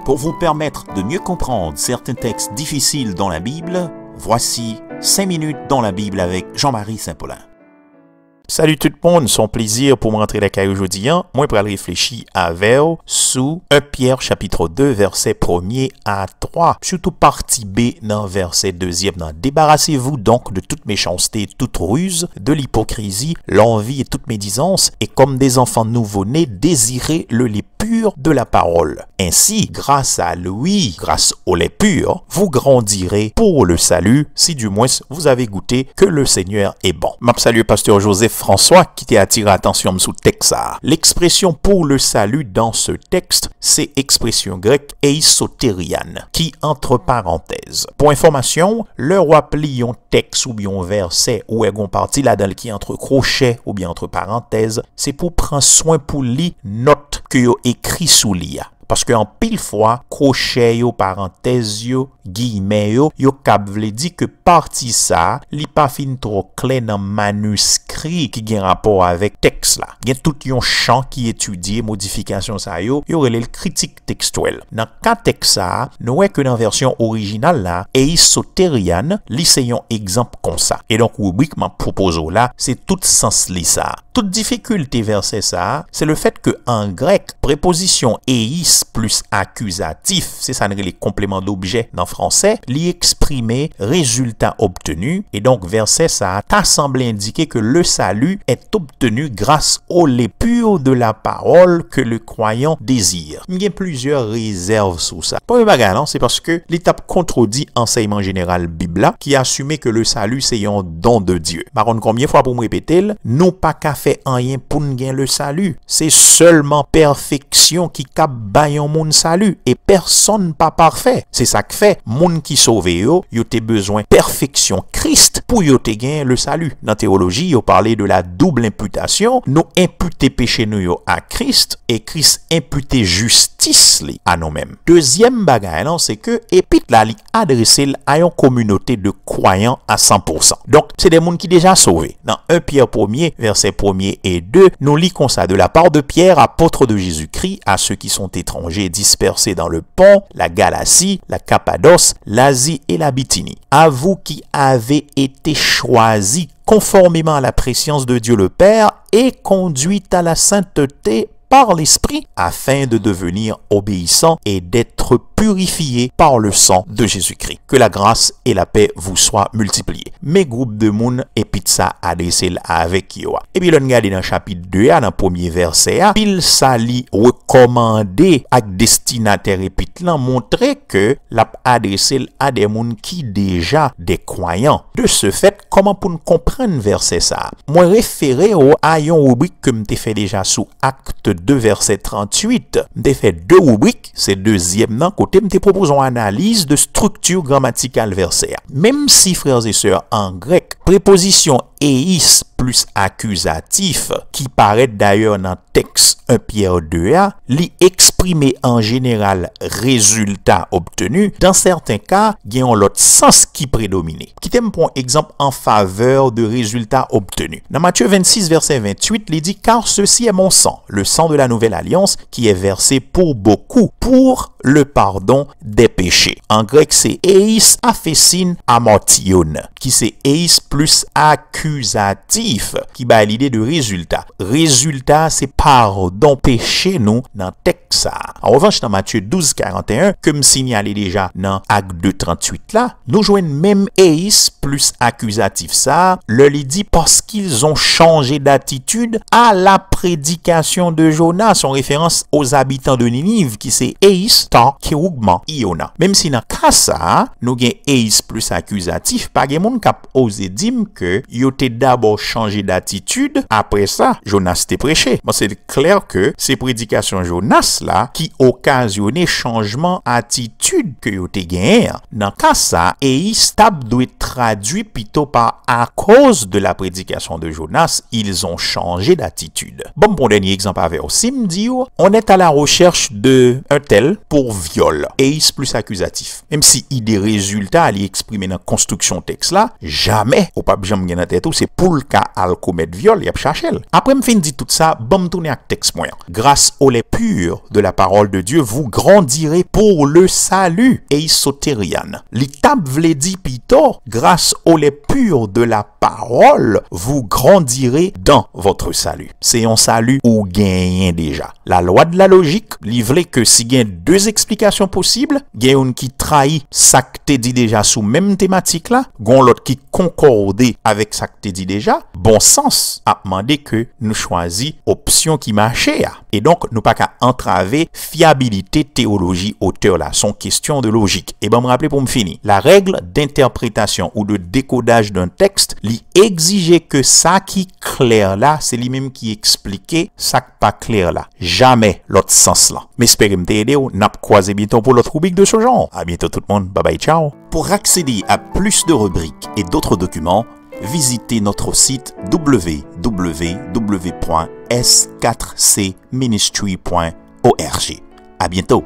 Pour vous permettre de mieux comprendre certains textes difficiles dans la Bible, voici 5 minutes dans la Bible avec Jean-Marie Saint-Paulin. Salut tout le monde, son plaisir pour me rentrer la caille aujourd'hui. Moi, pour aller réfléchir avec sous 1 Pierre chapitre 2, verset 1er à 3. Surtout partie B dans verset 2e. Débarrassez-vous donc de toute méchanceté, toute ruse, de l'hypocrisie, l'envie et toute médisance, et comme des enfants nouveau-nés, désirez le lait pur de la parole. Ainsi, grâce à lui, grâce au lait pur, vous grandirez pour le salut, si du moins vous avez goûté que le Seigneur est bon. M'a salué pasteur Joseph François qui t'a attiré l'attention sous texte. L'expression pour le salut dans ce texte, c'est expression grecque eisotérian, qui entre parenthèses. Pour information, le roi plie un texte ou bien un verset ou un parti là-dedans qui entre crochets ou bien entre parenthèses, c'est pour prendre soin pour lire note que yo écrit sous l'IA. Parce que en pile fois, crochet yo, parenthèse yo, guillemets yo kap vle di que parti ça, li pa fin trop clair dans manuscrit qui gen rapport avec texte là. Gen tout yon champ qui étudie modification ça yo relè le critique textuel. Dans cas texte ça, nous que dans version originale là, eisotérian, li c'est yon exemple comme ça. Et donc rubrique m'a propose là, c'est tout sens li ça. Toute difficulté verset ça, c'est le fait que en grec, préposition eis plus accusatif, c'est ça les compléments d'objet dans français, l'y exprimer résultat obtenu, et donc verset ça t'a semblé indiquer que le salut est obtenu grâce au lait pur de la parole que le croyant désire. Il y a plusieurs réserves sur ça. Premier bagage, non, c'est parce que l'étape contredit enseignement général Bible qui assumait que le salut c'est un don de Dieu. Baron, combien de fois pour me répéter, non pas qu'à fait rien pour gagner le salut, c'est seulement perfection qui cap bayon moun salut et personne pas parfait. C'est ça que fait moun qui sauve yo te besoin perfection Christ pour yo te gagner le salut. Dans théologie, yo parlé de la double imputation, nous imputer péché nous yo à Christ et Christ imputer justice li à nous-mêmes. Deuxième bagaille non, c'est que épître là li adressé à une communauté de croyants à 100%. Donc c'est des moun qui déjà sauvés. Dans 1 Pierre 1er verset 1er et 2, nous lit comme ça de la part de Pierre, apôtre de Jésus-Christ, à ceux qui sont étrangers dispersés dans le Pont, la Galatie, la Cappadoce, l'Asie et la Bithynie. À vous qui avez été choisis conformément à la préscience de Dieu le Père et conduits à la sainteté par l'Esprit, afin de devenir obéissants et d'être purifiés par le sang de Jésus-Christ. Que la grâce et la paix vous soient multipliées. Mes groupes de moun et pizza adressé avec yo. Et puis l'on regarde dans chapitre 2, dans le premier verset, pile sali recommandé à destinataire et puis l'on montrer que l'a adressé à des moun qui déjà des croyants. De ce fait, comment pour nous comprendre verset ça? Moi référé au ayon rubrique que m'te fait déjà sous acte 2 verset 38. M'te fait deux rubriques, c'est deuxième nan côté m'te propose une analyse de structure grammaticale verset. Même si frères et sœurs en grec, préposition eis plus accusatif, qui paraît d'ailleurs dans texte 1 Pierre 2a, li exprimé en général résultat obtenu, dans certains cas, il y a l'autre sens qui prédomine. Qui t'aime pour exemple en faveur de résultat obtenu. Dans Matthieu 26 verset 28, il dit car ceci est mon sang, le sang de la nouvelle alliance qui est versé pour beaucoup, pour le pardon des péchés. En grec, c'est eis aphesin amartion, qui c'est eis plus accusatif, qui bat l'idée de résultat. Résultat, c'est pardon péché nous dans texte. En revanche, dans Matthieu 12, 41, comme signalé déjà dans Acte 2, 38 là, nous joignons même eis plus accusatif ça, le dit parce qu'ils ont changé d'attitude à la prédication de Jonas, en référence aux habitants de Ninive, qui c'est eis ta kerougman iona. Même si dans cas ça, nous avons eis plus accusatif, pas de monde qui a osé dire que yo te d'abord changé d'attitude, après ça, Jonas te prêché. Bon, c'est clair que ces prédications Jonas là, qui occasionnaient changement d'attitude que yo te gagné. Dans cas ça, eis tab doit traduire traduit plutôt par à cause de la prédication de Jonas, ils ont changé d'attitude. Bon, pour dernier exemple avec Simdi, on est à la recherche de un tel pour viol. Ace plus accusatif. Même si il des résultats à l'exprimer dans la construction texte là, jamais, au pas jamais dans tête, c'est pour le cas à commettre viol, il a cherché. Après me fin dit tout ça, bon tourner à texte moyen. Grâce au lait pur de la parole de Dieu, vous grandirez pour le salut. Ace sotérian. L'étape vle dit pito, grâce au lait pur de la parole, vous grandirez dans votre salut. C'est un salut ou gagnez déjà. La loi de la logique livre que si il y a deux explications possibles, il y a une qui trahit ça que t'es dit déjà sous même thématique là, gon l'autre qui concorde avec ça que t'es dit déjà, bon sens a demandé que nous choisissons option qui marchait. Et donc, nous pas qu'à entraver fiabilité théologie auteur là, son question de logique. Et ben me rappeler pour me finir, la règle d'interprétation ou de décodage d'un texte, lui exigeait que ça qui clair là, c'est lui-même qui expliquait ça qui pas clair là. Jamais l'autre sens là. Mais espérez me t'aider ou n'a pas croisé bientôt pour l'autre rubrique de ce genre. À bientôt tout le monde. Bye bye, ciao. Pour accéder à plus de rubriques et d'autres documents, visitez notre site www.s4cministry.org. À bientôt.